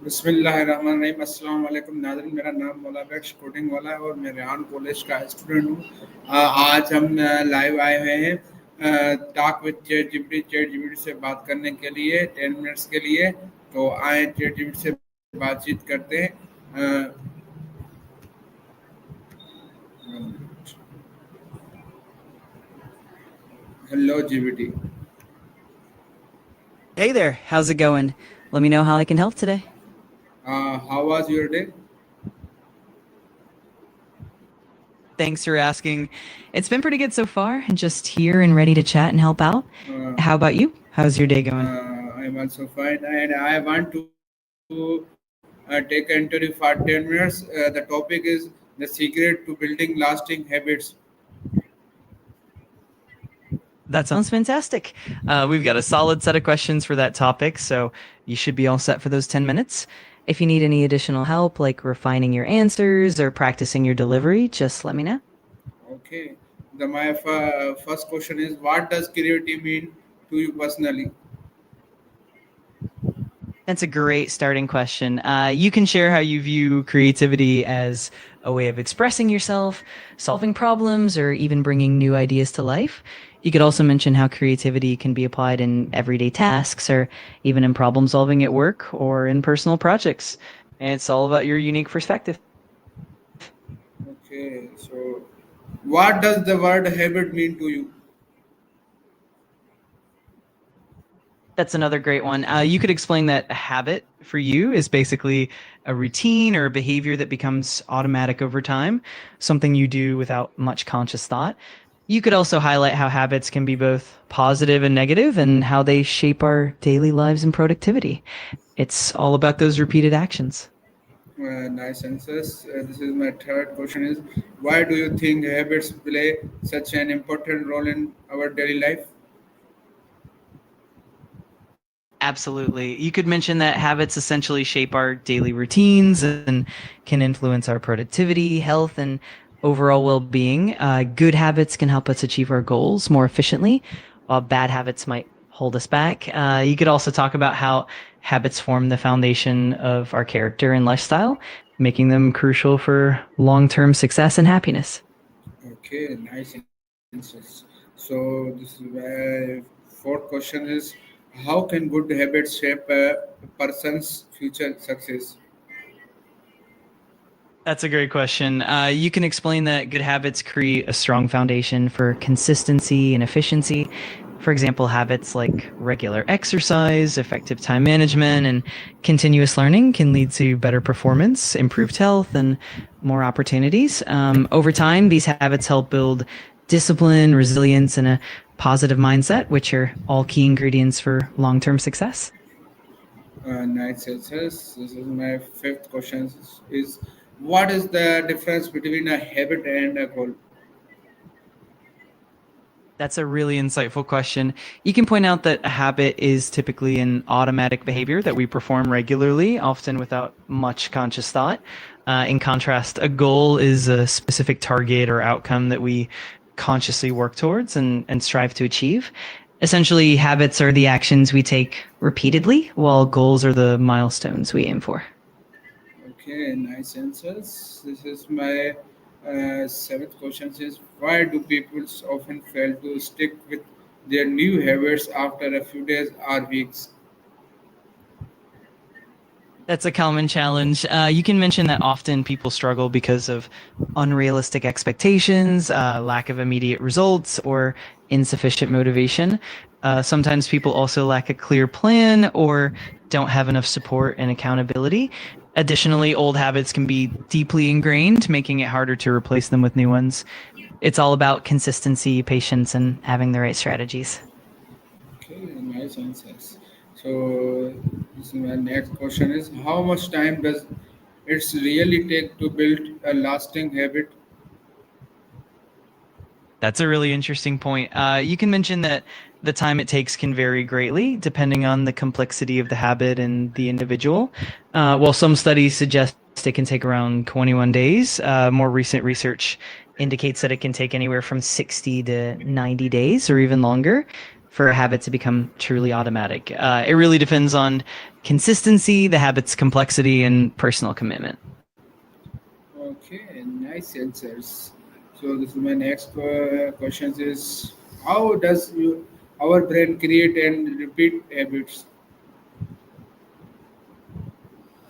बिस्मिल्लाहिर्रहमानिर्रहीम अस्सलाम वालेकुम नाज़रीन। मेरा नाम मौला बख्श कोडिंग वाला है और मैं रेहान कॉलेज का स्टूडेंट हूँ। आज हम लाइव आए हुए हैं टॉक विद चैट जीपीटी से बात करने के लिए 10 मिनट्स के लिए। तो आए चैट जीपीटी से बातचीत करते हैं। Hello GPT. Hey there, how's it going? Let me know how I can help today. How was your day? Thanks for asking. It's been pretty good so far, and just here and ready to chat and help out. How about you? How's your day going? I'm also fine, and I want to take an interview for 10 minutes. The topic is the secret to building lasting habits. That sounds fantastic. We've got a solid set of questions for that topic, so you should be all set for those 10 minutes. If you need any additional help, like refining your answers or practicing your delivery, just let me know. Okay. My first question is, what does creativity mean to you personally? That's a great starting question. You can share how you view creativity as a way of expressing yourself, solving problems, or even bringing new ideas to life. You could also mention how creativity can be applied in everyday tasks or even in problem solving at work or in personal projects. And it's all about your unique perspective. Okay. So, what does the word habit mean to you? That's another great one. You could explain that a habit for you is basically a routine or a behavior that becomes automatic over time, something you do without much conscious thought. You could also highlight how habits can be both positive and negative and how they shape our daily lives and productivity. It's all about those repeated actions. Nice answers. This is my third question is, why do you think habits play such an important role in our daily life? Absolutely. You could mention that habits essentially shape our daily routines and can influence our productivity, health, and overall well being. Good habits can help us achieve our goals more efficiently, while bad habits might hold us back. You could also talk about how habits form the foundation of our character and lifestyle, making them crucial for long term success and happiness. Okay, nice answers. So this is my fourth question is, how can good habits shape a person's future success? That's a great question. You can explain that good habits create a strong foundation for consistency and efficiency. For example, habits like regular exercise, effective time management, and continuous learning can lead to better performance, improved health, and more opportunities. Over time, these habits help build discipline, resilience, and a positive mindset, which are all key ingredients for long term success. Nice answers. This is my fifth question is, what is the difference between a habit and a goal? That's a really insightful question. You can point out that a habit is typically an automatic behavior that we perform regularly, often without much conscious thought. In contrast, a goal is a specific target or outcome that we consciously work towards and strive to achieve. Essentially, habits are the actions we take repeatedly, while goals are the milestones we aim for. Okay, nice answers. This is my seventh question is, why do people often fail to stick with their new habits after a few days or weeks? That's a common challenge. You can mention that often people struggle because of unrealistic expectations, lack of immediate results, or insufficient motivation. Sometimes people also lack a clear plan or don't have enough support and accountability. Additionally, old habits can be deeply ingrained, making it harder to replace them with new ones. It's all about consistency, patience, and having the right strategies. Okay, nice answers. So this is my next question is, how much time does it really take to build a lasting habit? That's a really interesting point. You can mention that the time it takes can vary greatly depending on the complexity of the habit and the individual. While some studies suggest it can take around 21 days, more recent research indicates that it can take anywhere from 60 to 90 days or even longer. for a habit to become truly automatic. It really depends on consistency, the habit's complexity, and personal commitment. Okay, nice answers. So this is my next question is how does our brain create and repeat habits?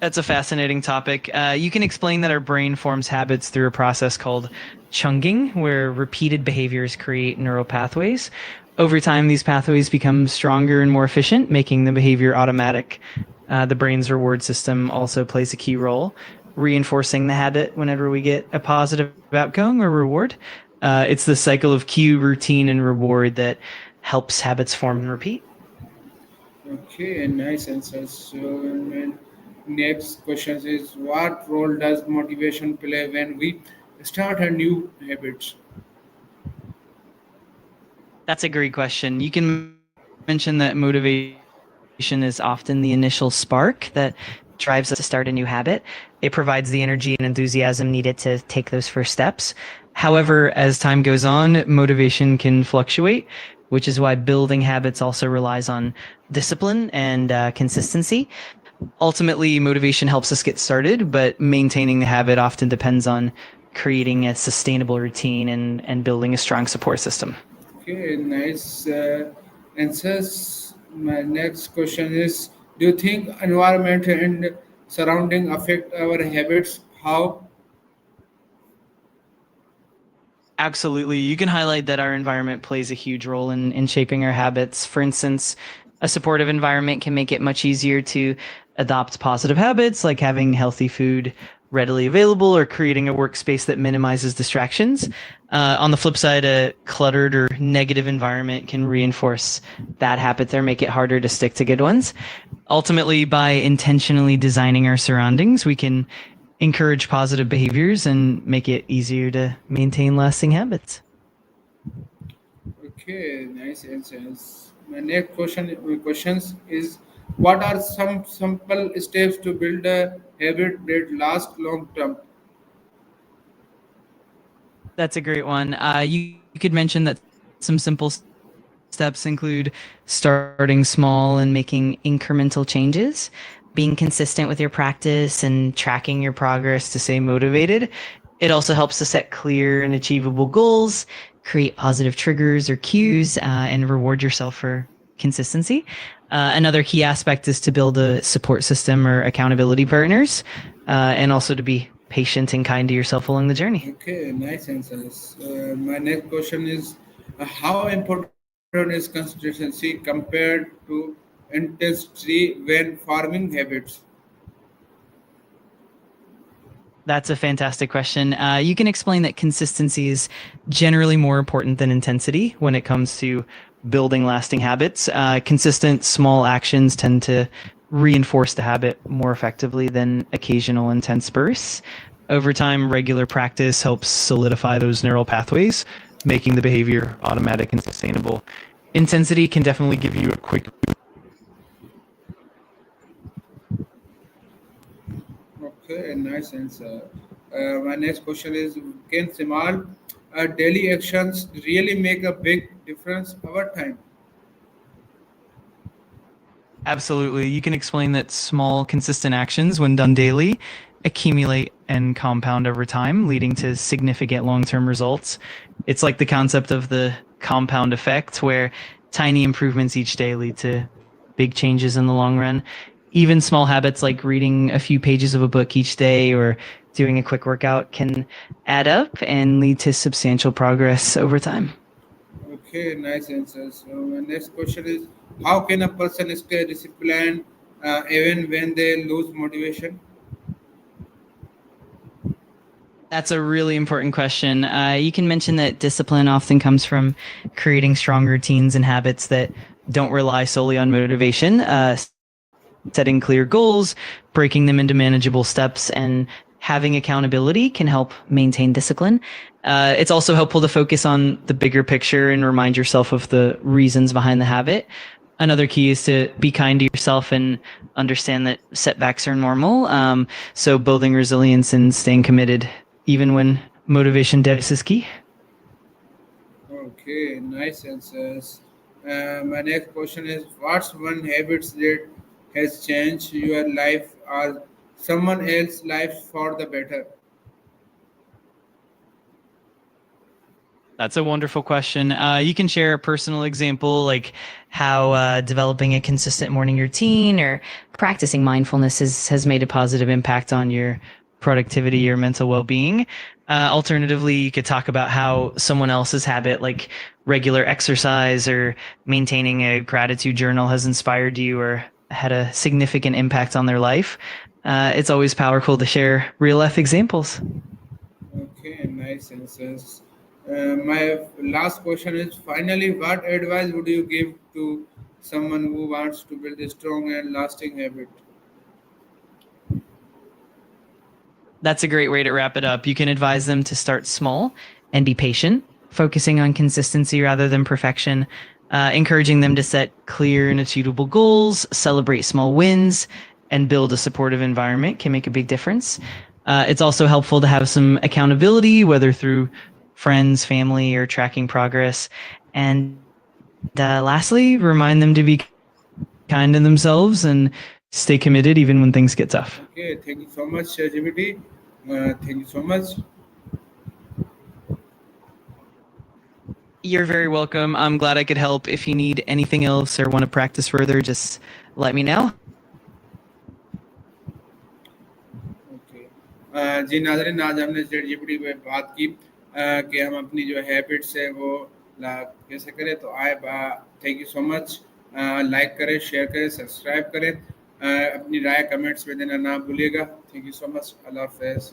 That's a fascinating topic. You can explain that our brain forms habits through a process called chunging, where repeated behaviors create neural pathways. Over time, these pathways become stronger and more efficient, making the behavior automatic. The brain's reward system also plays a key role, reinforcing the habit whenever we get a positive outcome or reward. It's the cycle of cue, routine, and reward that helps habits form and repeat. Okay, nice answers. So my next question is what role does motivation play when we start a new habit? That's a great question. You can mention that motivation is often the initial spark that drives us to start a new habit. It provides the energy and enthusiasm needed to take those first steps. However, as time goes on, motivation can fluctuate, which is why building habits also relies on discipline and consistency. Ultimately, motivation helps us get started, but maintaining the habit often depends on creating a sustainable routine and building a strong support system. Okay, nice answers. My next question is do you think environment and surrounding affect our habits? How? Absolutely. You can highlight that our environment plays a huge role in shaping our habits. For instance, a supportive environment can make it much easier to adopt positive habits like having healthy food readily available or creating a workspace that minimizes distractions. On the flip side, a cluttered or negative environment can reinforce bad habits or make it harder to stick to good ones. Ultimately, by intentionally designing our surroundings, we can encourage positive behaviors and make it easier to maintain lasting habits. Okay, nice answers. My next questions is what are some simple steps to build a habit that lasts long term? That's a great one. You could mention that some simple steps include starting small and making incremental changes, being consistent with your practice, and tracking your progress to stay motivated. It also helps to set clear and achievable goals, create positive triggers or cues, and reward yourself for consistency. Another key aspect is to build a support system or accountability partners, and also to be patient and kind to yourself along the journey. Okay, nice answers. My next question is how important is consistency compared to intensity when forming habits? That's a fantastic question. You can explain that consistency is generally more important than intensity when it comes to building lasting habits. Consistent small actions tend to reinforce the habit more effectively than occasional intense bursts. Over time, regular practice helps solidify those neural pathways, making the behavior automatic and sustainable. Intensity can definitely give you a quick. Okay, nice answer. My next question is can small daily actions really make a big difference over time? Absolutely. You can explain that small, consistent actions, when done daily, accumulate and compound over time, leading to significant long term results. It's like the concept of the compound effect, where tiny improvements each day lead to big changes in the long run. Even small habits like reading a few pages of a book each day or doing a quick workout can add up and lead to substantial progress over time. Okay, nice answer. So my next question is how can a person stay disciplined even when they lose motivation? That's a really important question. You can mention that discipline often comes from creating strong routines and habits that don't rely solely on motivation. Setting clear goals, breaking them into manageable steps, and having accountability can help maintain discipline. It's also helpful to focus on the bigger picture and remind yourself of the reasons behind the habit. Another key is to be kind to yourself and understand that setbacks are normal. So building resilience and staying committed, even when motivation dips, is key. Okay, nice answers. My next question is, what's one habit that has changed your life or someone else's life for the better? That's a wonderful question. You can share a personal example, like how developing a consistent morning routine or practicing mindfulness has made a positive impact on your productivity or mental well-being. Alternatively, you could talk about how someone else's habit, like regular exercise or maintaining a gratitude journal, has inspired you or had a significant impact on their life. It's always powerful to share real life examples. Okay, nice answers. My last question is, finally, what advice would you give to someone who wants to build a strong and lasting habit? That's a great way to wrap it up. You can advise them to start small and be patient, focusing on consistency rather than perfection, encouraging them to set clear and achievable goals, celebrate small wins, and build a supportive environment can make a big difference. It's also helpful to have some accountability, whether through friends, family, or tracking progress. And lastly, remind them to be kind to themselves and stay committed even when things get tough. Okay, thank you so much, Chatgpt. Thank you so much. You're very welcome. I'm glad I could help. If you need anything else or want to practice further, just let me know. Okay जी नाज़रीन, आज हमने chat GPT पे बात की कि हम अपनी जो हैबिट्स है वो कैसे करें। तो आए thank you so much. Like करें, शेयर करें, सब्सक्राइब करें। अपनी राय कमेंट्स में देना ना भूलिएगा। Thank you so much. अल्लाह हाफ़िज़।